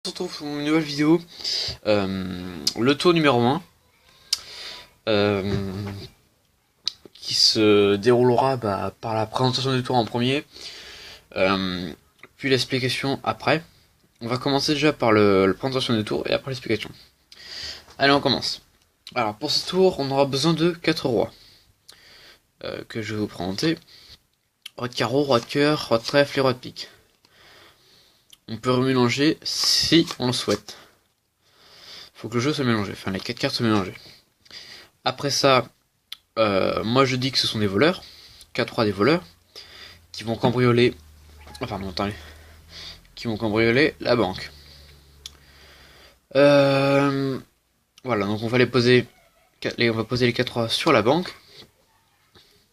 Surtout pour une nouvelle vidéo, le tour numéro 1, qui se déroulera par la présentation du tour en premier, puis l'explication après. On va commencer déjà par la présentation du tour et après l'explication. Allez, on commence. Alors pour ce tour, on aura besoin de 4 rois, que je vais vous présenter. Roi de carreau, roi de cœur, roi de trèfle et roi de pique. On peut remélanger si on le souhaite. Faut que le jeu soit mélangé, enfin les 4 cartes soient mélangées. Après ça, moi je dis que ce sont des voleurs, 4 rois des voleurs, qui vont cambrioler... Oh pardon, attendez. Qui vont cambrioler la banque. Voilà, donc on va poser les 4 rois sur la banque.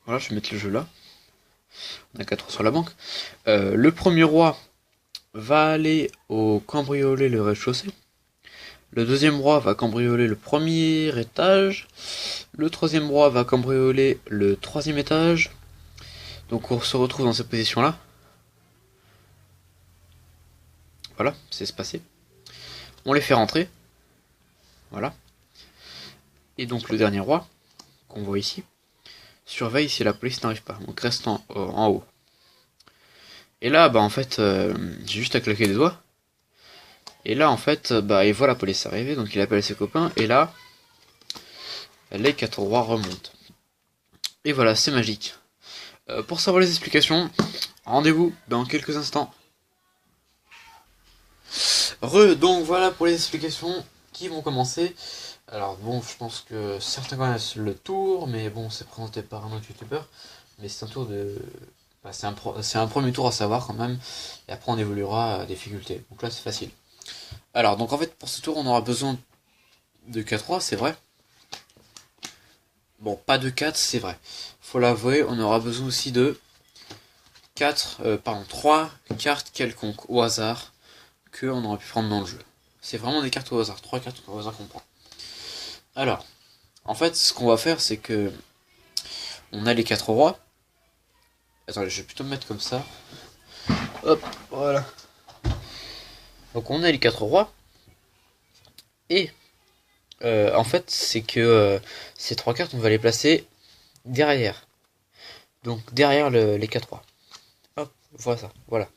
Voilà, je vais mettre le jeu là. On a 4 rois sur la banque. Le premier roi va aller au cambrioler le rez-de-chaussée. Le deuxième roi va cambrioler le premier étage. Le troisième roi va cambrioler le troisième étage. Donc on se retrouve dans cette position là. Voilà, c'est passé. On les fait rentrer. Voilà. Et donc le dernier roi, qu'on voit ici, surveille si la police n'arrive pas. Donc reste en haut. Et là, en fait, j'ai juste à claquer des doigts. Et là, en fait, il voit la police arriver, donc il appelle ses copains. Et là, les 4 rois remontent. Et voilà, c'est magique. Pour savoir les explications, rendez-vous dans quelques instants. Donc voilà pour les explications qui vont commencer. Alors bon, je pense que certains connaissent le tour, mais bon, c'est présenté par un autre youtubeur. Mais c'est un tour de... c'est un premier tour à savoir quand même. Et après on évoluera à difficulté. Donc là c'est facile. Alors donc en fait pour ce tour on aura besoin de 4 rois, c'est vrai. Bon, pas de 4, c'est vrai. Faut l'avouer, on aura besoin aussi de 3 cartes quelconques au hasard que on aurait pu prendre dans le jeu. C'est vraiment des cartes au hasard, 3 cartes au hasard qu'on prend. Alors, en fait, ce qu'on va faire, c'est que on a les 4 rois. Attendez, je vais plutôt me mettre comme ça. Hop, voilà. Donc on a les 4 rois. Et en fait, c'est que ces 3 cartes, on va les placer derrière. Donc derrière les 4 rois. Hop, voilà ça, voilà.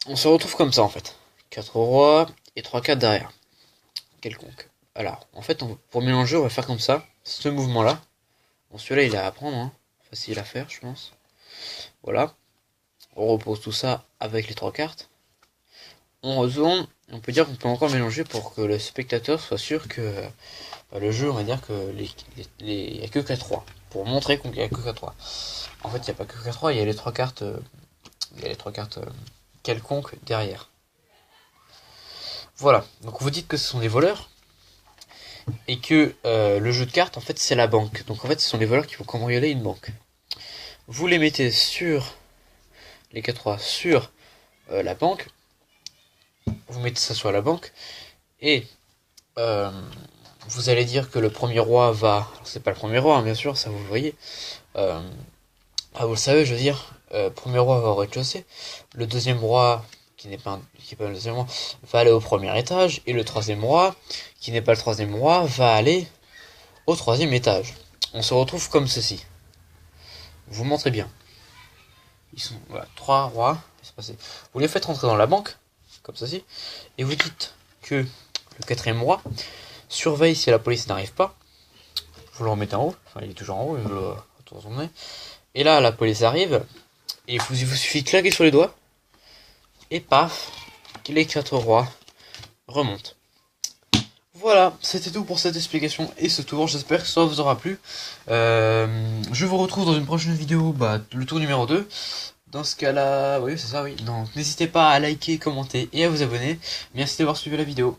On se retrouve comme ça en fait. 4 rois et 3 cartes derrière. Quelconque. Alors, en fait, pour mélanger, on va faire comme ça. Ce mouvement-là. Bon, celui-là, il est à apprendre. Hein. Facile à faire, je pense. Voilà. On repose tout ça avec les 3 cartes. On retourne. On peut dire qu'on peut encore mélanger pour que le spectateur soit sûr que le jeu, on va dire que il n'y a que 4 rois. Pour montrer qu'il n'y a que 4 rois. En fait, il n'y a pas que 4 rois, il y a les 3 cartes. Il y a les 3 cartes quelconques derrière. Voilà. Donc vous dites que ce sont des voleurs. Et que le jeu de cartes, en fait, c'est la banque. Donc en fait, ce sont les voleurs qui vont cambrioler une banque. Vous les mettez sur les 4 rois sur la banque. Vous mettez ça sur la banque. Et vous allez dire que le premier roi va... Alors, c'est pas le premier roi, hein, bien sûr, ça vous le voyez. Vous le savez, je veux dire. Premier roi va au rez-de-chaussée. Le deuxième roi, qui n'est pas le deuxième roi, va aller au premier étage. Et le troisième roi, qui n'est pas le troisième roi, va aller au troisième étage. On se retrouve comme ceci. Vous montrez bien. Ils sont, voilà, 3 rois. Vous les faites rentrer dans la banque, comme ceci. Et vous dites que le quatrième roi surveille si la police n'arrive pas. Vous le remettez en haut. Enfin, il est toujours en haut. Vous le retournez. Et là, la police arrive. Et il vous suffit de claquer sur les doigts. Et paf, les 4 rois remontent. Voilà, c'était tout pour cette explication et ce tour. J'espère que ça vous aura plu. Je vous retrouve dans une prochaine vidéo, le tour numéro 2. Dans ce cas-là, oui, c'est ça, oui. Donc, n'hésitez pas à liker, commenter et à vous abonner. Merci d'avoir suivi la vidéo.